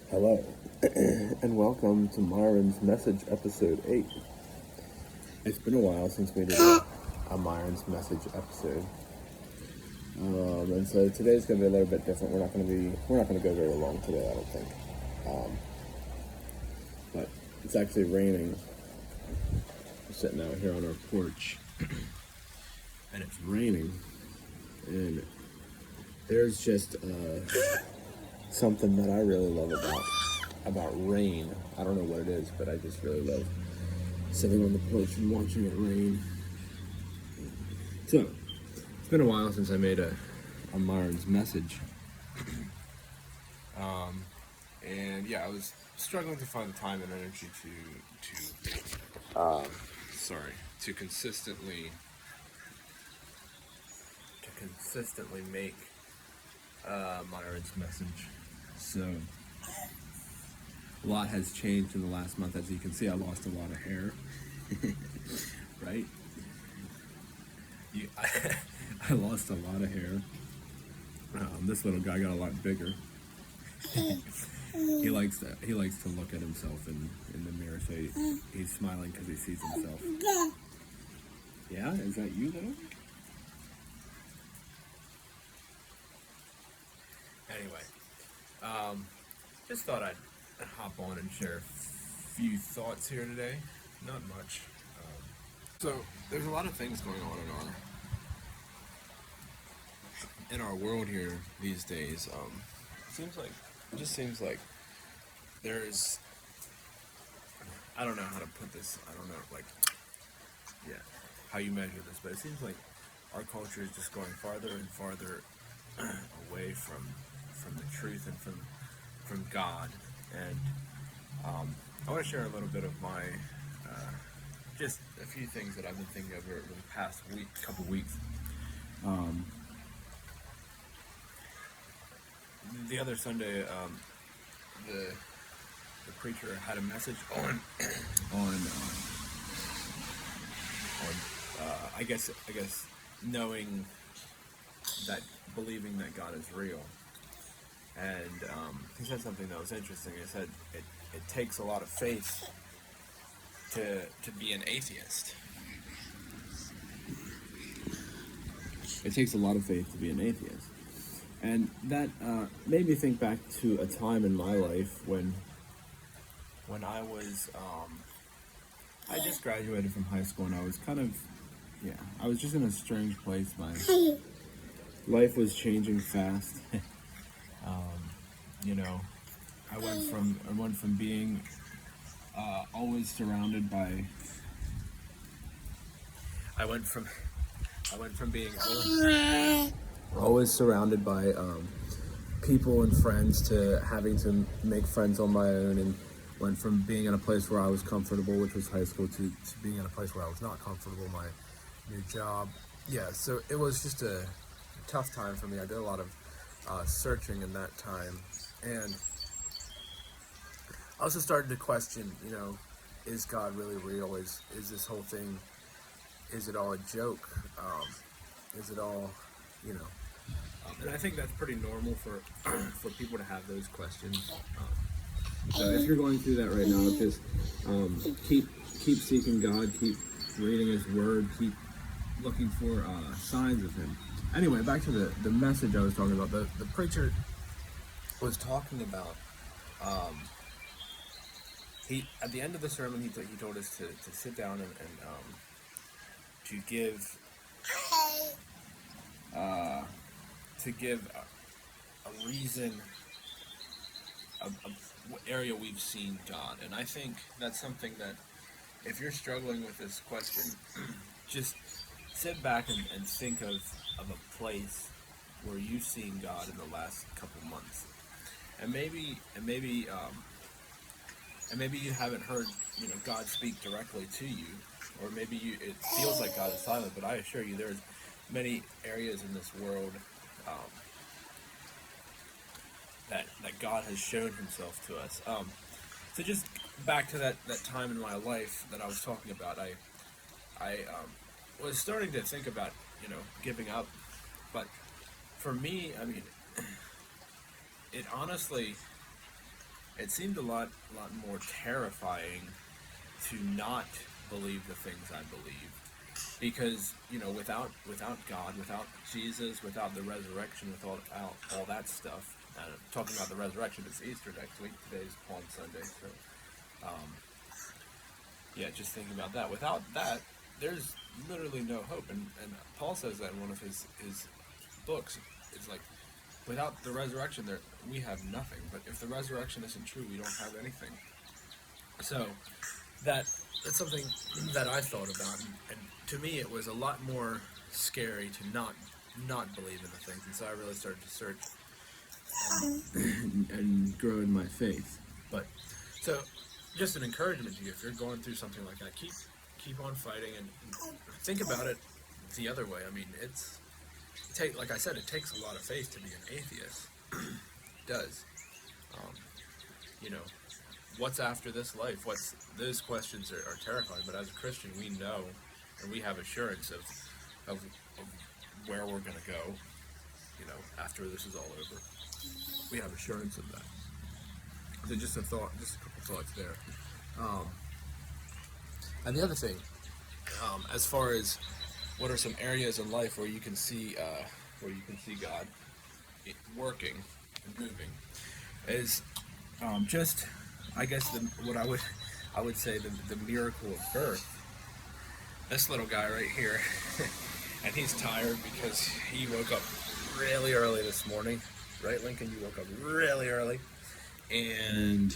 Hello, and welcome to Myron's Message Episode 8. It's been a while since we did a Myron's Message episode, and so today's going to be a little bit different. We're not going to go very long today, I don't think. But it's actually raining. We're sitting out here on our porch, and it's raining, and there's just something that I really love about rain. I don't know what it is, but I just really love sitting on the porch and watching it rain. So, it's been a while since I made a Myron's Message. And yeah, I was struggling to find the time and energy to consistently make Myron's Message. So, a lot has changed in the last month. As you can see, I lost a lot of hair, right? I lost a lot of hair. This little guy got a lot bigger. He likes to look at himself in the mirror, so he's smiling because he sees himself. Yeah, is that you, though? Anyway, just thought I'd hop on and share a few thoughts here today. Not much. So there's a lot of things going on in our world here these days. It just seems like there's, I don't know how to put this. I don't know, how you measure this, but it seems like our culture is just going farther and farther away from the truth and from God. And I want to share a little bit of my just a few things that I've been thinking over the past couple weeks. The other Sunday, the preacher had a message on I guess believing that God is real. And he said something that was interesting. He said it takes a lot of faith to be an atheist. It takes a lot of faith to be an atheist. And that made me think back to a time in my life when I was, I just graduated from high school, and I was I was just in a strange place. My life was changing fast. I went from being always surrounded by. I went from being always surrounded by people and friends to having to make friends on my own, and went from being in a place where I was comfortable, which was high school, to being in a place where I was not comfortable, my new job. Yeah, so it was just a tough time for me. I did a lot of searching in that time, and I also started to question, is God really real? Is this whole thing, is it all a joke? Is it all, and I think that's pretty normal for people to have those questions. So if you're going through that right now, just keep seeking God, keep reading His Word, keep looking for signs of Him. Anyway, back to the message I was talking about. The preacher was talking about. He at the end of the sermon, he told us to sit down and to give a reason, a area we've seen God. And I think that's something that, if you're struggling with this question, just sit back and think of a place where you've seen God in the last couple months, and maybe you haven't heard God speak directly to you, or maybe it feels like God is silent. But I assure you, there's many areas in this world that God has shown Himself to us. So just back to that time in my life that I was talking about, I was starting to think about giving up, but for me, I mean, it honestly it seemed a lot more terrifying to not believe the things I believe, because without God, without Jesus, without the resurrection, without all that stuff. Talking about the resurrection, it's Easter next week. Today's Palm Sunday, so yeah, just thinking about that. Without that, there's literally no hope, and Paul says that in one of his books. It's like, without the resurrection, we have nothing. But if the resurrection isn't true, we don't have anything. So that's something that I thought about, and to me, it was a lot more scary to not believe in the things, and so I really started to search and grow in my faith. But so, just an encouragement to you, if you're going through something like that, keep on fighting, and think about it the other way. I mean, like I said, it takes a lot of faith to be an atheist. It does. You know, what's after this life? Those questions are terrifying, but as a Christian, we know and we have assurance of where we're going to go, after this is all over. We have assurance of that. So just a couple thoughts there. And the other thing, as far as what are some areas in life where you can see God working and moving, is just, I guess, what I would say the miracle of birth. This little guy right here, and he's tired because he woke up really early this morning. Right, Lincoln? You woke up really early, and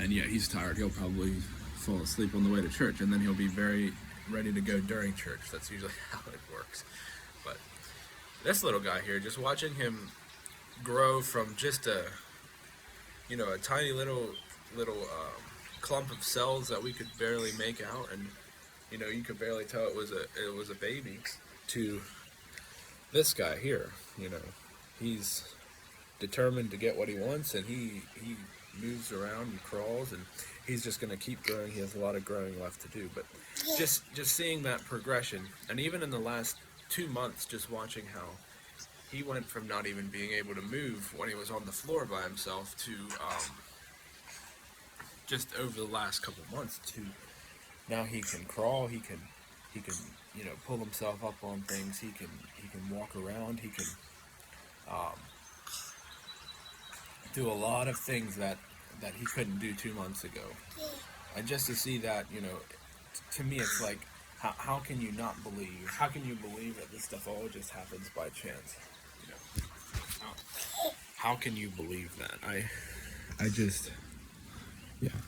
yeah, he's tired. He'll probably fall asleep on the way to church, and then he'll be very ready to go during church. That's usually how it works. But this little guy here, just watching him grow from just a tiny little clump of cells that we could barely make out, and you could barely tell it was a baby, to this guy here. He's determined to get what he wants, and he moves around and crawls, and he's just going to keep growing. He has a lot of growing left to do, but just seeing that progression, and even in the last 2 months, just watching how he went from not even being able to move when he was on the floor by himself to just over the last couple months to now he can crawl, he can pull himself up on things, he can walk around, he can do a lot of things that he couldn't do 2 months ago. And just to see that, to me it's like, how can you not believe? How can you believe that this stuff all just happens by chance? How can you believe that?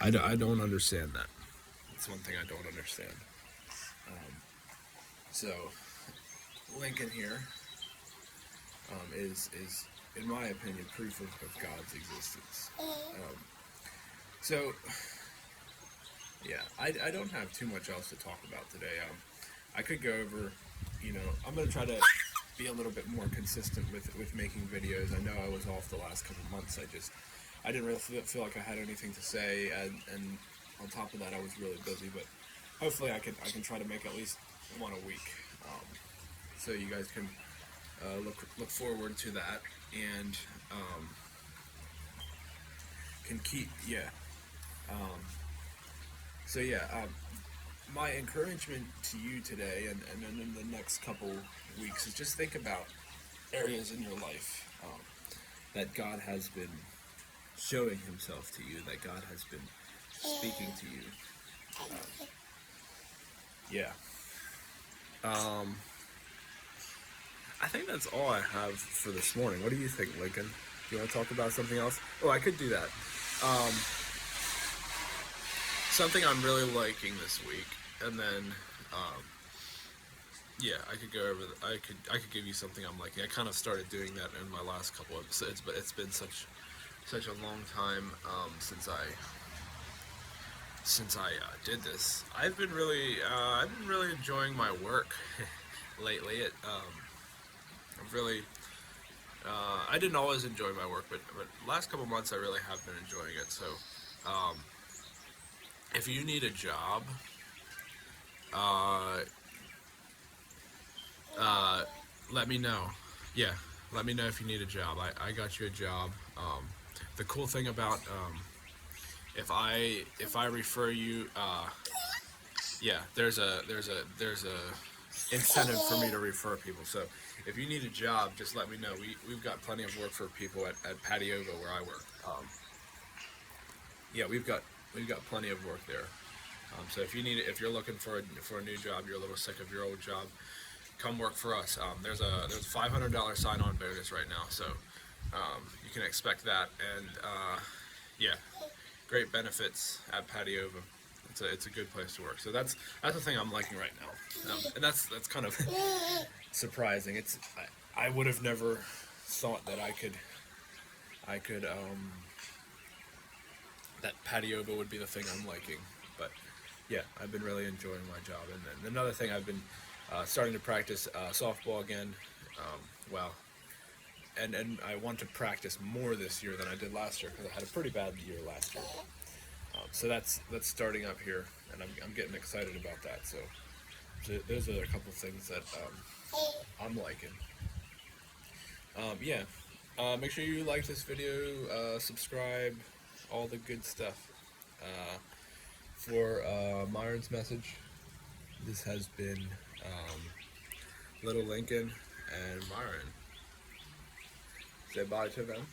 I don't understand that. It's one thing I don't understand. So Lincoln here is in my opinion proof of God's existence. So yeah, I don't have too much else to talk about today. I could go over, I'm going to try to be a little bit more consistent with making videos. I know I was off the last couple months. I didn't really feel like I had anything to say, and on top of that, I was really busy. But hopefully, I can try to make at least one a week, so you guys can look forward to that, and can keep my encouragement to you today, and then in the next couple weeks, is just think about areas in your life that God has been showing himself to you, that God has been speaking to you. I think that's all I have for this morning. What do you think, Lincoln? Do you want to talk about something else? Oh, I could do that. Something I'm really liking this week, and then I could go over. I could give you something I'm liking. I kind of started doing that in my last couple episodes, but it's been such a long time since I did this. I've been really enjoying my work lately. I didn't always enjoy my work, but last couple months I really have been enjoying it. So if you need a job, let me know. Yeah, let me know if you need a job. I got you a job. The cool thing about if I refer you, yeah, there's a incentive for me to refer people. So if you need a job, just let me know. We've got plenty of work for people at Patiova where I work. Yeah, we've got plenty of work there. So if you're looking for a new job, you're a little sick of your old job, come work for us. There's a $500 sign-on bonus right now, so you can expect that. And yeah, great benefits at Patiova. It's a good place to work. So that's the thing I'm liking right now, and that's kind of surprising. I would have never thought that I could that Patiova would be the thing I'm liking, but yeah, I've been really enjoying my job. And then another thing, I've been starting to practice softball again. Well, and I want to practice more this year than I did last year because I had a pretty bad year last year. So that's starting up here, and I'm getting excited about that. So those are a couple things that I'm liking. Yeah, make sure you like this video, subscribe, all the good stuff. For Myron's message, this has been Little Lincoln and Myron. Say bye to them.